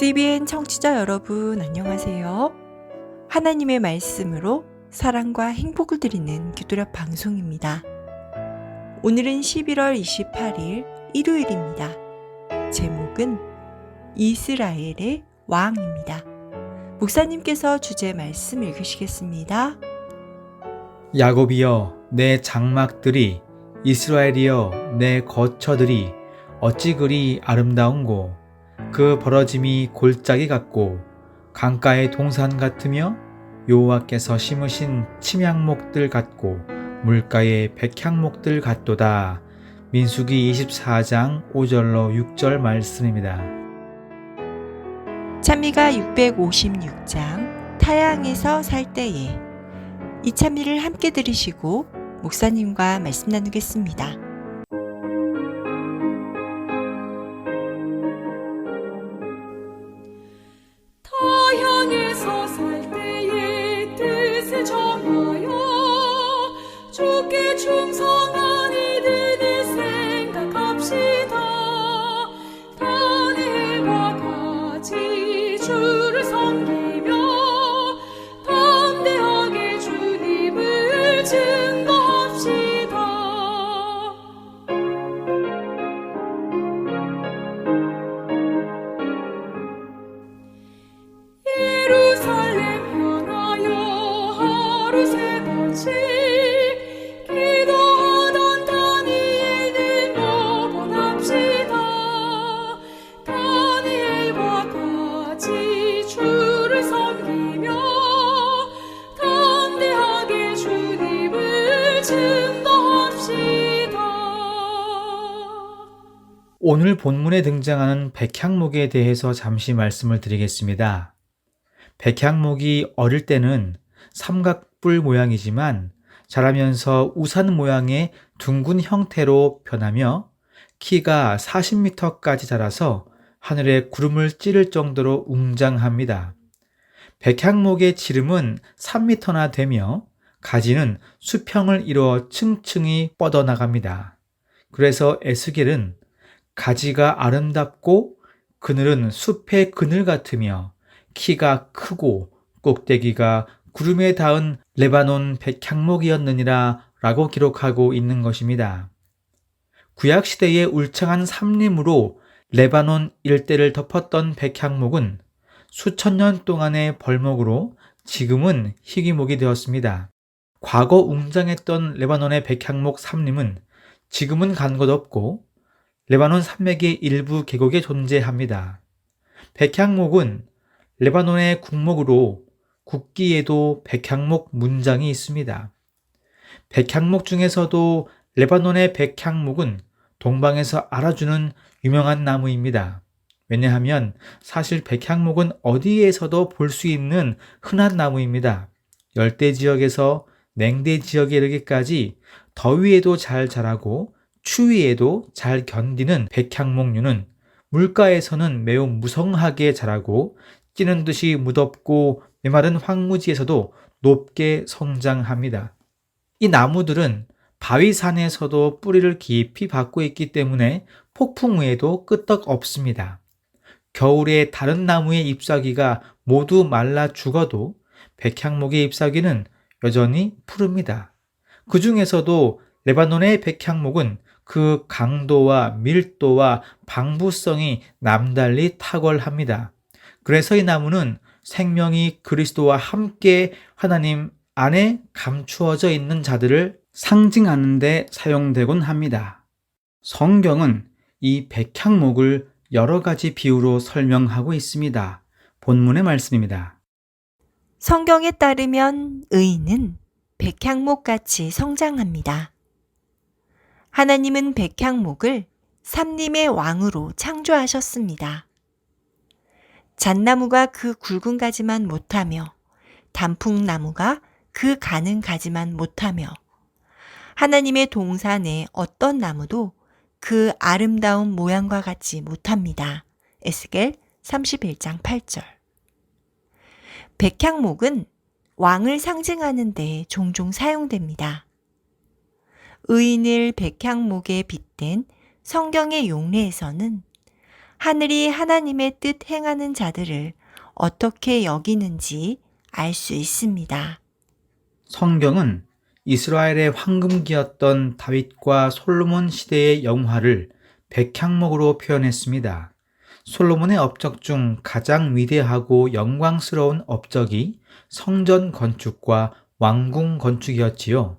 SBN 청취자 여러분, 안녕하세요. 하나님의 말씀으로 사랑과 행복을 드리는 기도력 방송입니다. 오늘은 11월 28일 일요일입니다. 제목은 이스라엘의 왕입니다. 목사님께서 주제 말씀 읽으시겠습니다. 야곱이여 내 장막들이, 이스라엘이여 내 거처들이 어찌 그리 아름다운고. 그 벌어짐이 골짜기 같고 강가의 동산 같으며 여호와께서 심으신 침향목들 같고 물가의 백향목들 같도다. 민수기 24장 5절로 6절 말씀입니다. 찬미가 656장 타향에서 살 때에, 이 찬미를 함께 들으시고 목사님과 말씀 나누겠습니다. 타향에서 살 때에 뜻을 정하여 주께 충성한 이들을 생각합시다. 다니엘과 같이 주를 섬기며 담대하게 주님을 증거합시다. 예루살렘 향하여 하루 새같이 기도하던 다니엘을 모본합시다. 다니엘과 같이 주를 섬기며 담대하게 주님을 증거합시다. 오늘 본문에 등장하는 백향목에 대해서 잠시 말씀을 드리겠습니다. 백향목이 어릴 때는 삼각뿔 모양이지만 자라면서 우산 모양의 둥근 형태로 변하며 키가 40m까지 자라서 하늘에 구름을 찌를 정도로 웅장합니다. 백향목의 지름은 3m나 되며 가지는 수평을 이루어 층층이 뻗어나갑니다. 그래서 에스겔은 가지가 아름답고 그늘은 숲의 그늘 같으며 키가 크고 꼭대기가 구름에 닿은 레바논 백향목이었느니라 라고 기록하고 있는 것입니다. 구약시대의 울창한 삼림으로 레바논 일대를 덮었던 백향목은 수천 년 동안의 벌목으로 지금은 희귀목이 되었습니다. 과거 웅장했던 레바논의 백향목 삼림은 지금은 간 곳 없고 레바논 산맥의 일부 계곡에 존재합니다. 백향목은 레바논의 국목으로 국기에도 백향목 문장이 있습니다. 백향목 중에서도 레바논의 백향목은 동방에서 알아주는 유명한 나무입니다. 왜냐하면 사실 백향목은 어디에서도 볼 수 있는 흔한 나무입니다. 열대 지역에서 냉대 지역에 이르기까지 더위에도 잘 자라고 추위에도 잘 견디는 백향목류는 물가에서는 매우 무성하게 자라고 찌는 듯이 무덥고 메마른 황무지에서도 높게 성장합니다. 이 나무들은 바위산에서도 뿌리를 깊이 받고 있기 때문에 폭풍 후에도 끄떡 없습니다. 겨울에 다른 나무의 잎사귀가 모두 말라 죽어도 백향목의 잎사귀는 여전히 푸릅니다. 그 중에서도 레바논의 백향목은 그 강도와 밀도와 방부성이 남달리 탁월합니다. 그래서 이 나무는 생명이 그리스도와 함께 하나님 안에 감추어져 있는 자들을 상징하는 데 사용되곤 합니다. 성경은 이 백향목을 여러 가지 비유로 설명하고 있습니다. 본문의 말씀입니다. 성경에 따르면 의인은 백향목같이 성장합니다. 하나님은 백향목을 삼림의 왕으로 창조하셨습니다. 잣나무가 그 굵은 가지만 못하며 단풍나무가 그 가는 가지만 못하며 하나님의 동산의 어떤 나무도 그 아름다운 모양과 같지 못합니다. 에스겔 31장 8절. 백향목은 왕을 상징하는 데 종종 사용됩니다. 의인을 백향목에 빗댄 성경의 용례에서는 하늘이 하나님의 뜻 행하는 자들을 어떻게 여기는지 알 수 있습니다. 성경은 이스라엘의 황금기였던 다윗과 솔로몬 시대의 영화를 백향목으로 표현했습니다. 솔로몬의 업적 중 가장 위대하고 영광스러운 업적이 성전 건축과 왕궁 건축이었지요.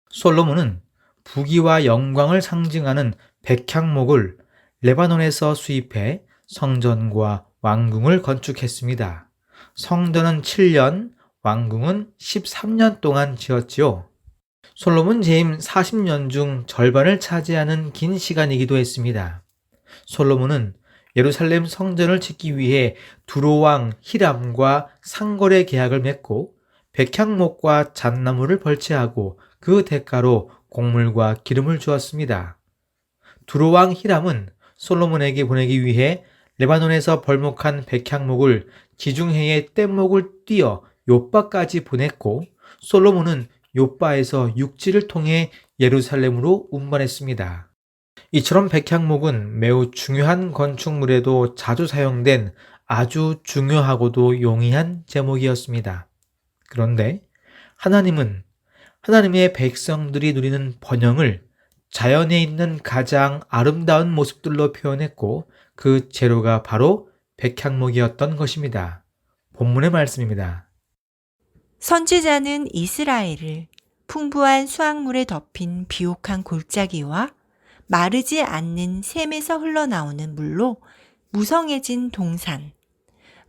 솔로몬은 부귀와 영광을 상징하는 백향목을 레바논에서 수입해 성전과 왕궁을 건축했습니다. 성전은 7년, 왕궁은 13년 동안 지었지요. 솔로몬 재임 40년 중 절반을 차지하는 긴 시간이기도 했습니다. 솔로몬은 예루살렘 성전을 짓기 위해 두로왕 히람과 상거래 계약을 맺고 백향목과 잣나무를 벌채하고 그 대가로 곡물과 기름을 주었습니다. 두로왕 히람은 솔로몬에게 보내기 위해 레바논에서 벌목한 백향목을 지중해의 뗏목을 띄어 요바까지 보냈고 솔로몬은 요바에서 육지를 통해 예루살렘으로 운반했습니다. 이처럼 백향목은 매우 중요한 건축물에도 자주 사용된 아주 중요하고도 용이한 제목이었습니다. 그런데 하나님은 하나님의 백성들이 누리는 번영을 자연에 있는 가장 아름다운 모습들로 표현했고 그 재료가 바로 백향목이었던 것입니다. 본문의 말씀입니다. 선지자는 이스라엘을 풍부한 수확물에 덮인 비옥한 골짜기와 마르지 않는 샘에서 흘러나오는 물로 무성해진 동산,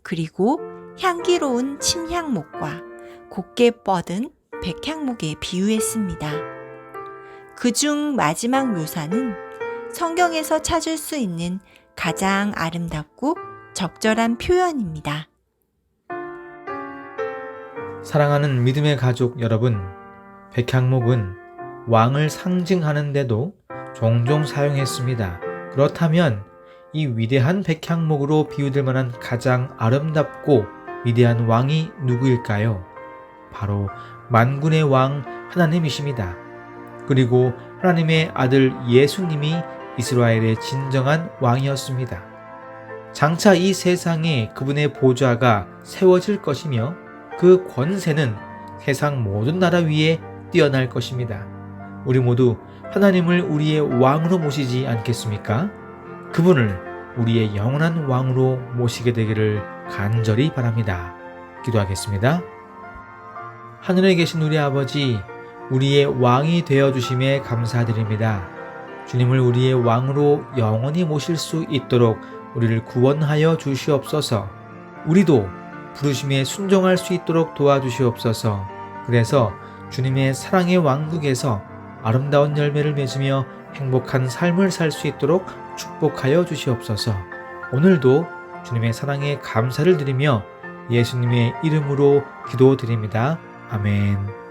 그리고 향기로운 침향목과 곱게 뻗은 백향목에 비유했습니다. 그중 마지막 묘사는 성경에서 찾을 수 있는 가장 아름답고 적절한 표현입니다. 사랑하는 믿음의 가족 여러분, 백향목은 왕을 상징하는데도 종종 사용했습니다. 그렇다면 이 위대한 백향목으로 비유될 만한 가장 아름답고 위대한 왕이 누구일까요? 바로 만군의 왕 하나님이십니다. 그리고 하나님의 아들 예수님이 이스라엘의 진정한 왕이었습니다. 장차 이 세상에 그분의 보좌가 세워질 것이며 그 권세는 세상 모든 나라 위에 뛰어날 것입니다. 우리 모두 하나님을 우리의 왕으로 모시지 않겠습니까? 그분을 우리의 영원한 왕으로 모시게 되기를 간절히 바랍니다. 기도하겠습니다. 하늘에 계신 우리 아버지, 우리의 왕이 되어주심에 감사드립니다. 주님을 우리의 왕으로 영원히 모실 수 있도록 우리를 구원하여 주시옵소서. 우리도 부르심에 순종할 수 있도록 도와주시옵소서. 그래서 주님의 사랑의 왕국에서 아름다운 열매를 맺으며 행복한 삶을 살 수 있도록 축복하여 주시옵소서. 오늘도 주님의 사랑에 감사를 드리며 예수님의 이름으로 기도드립니다. 아멘.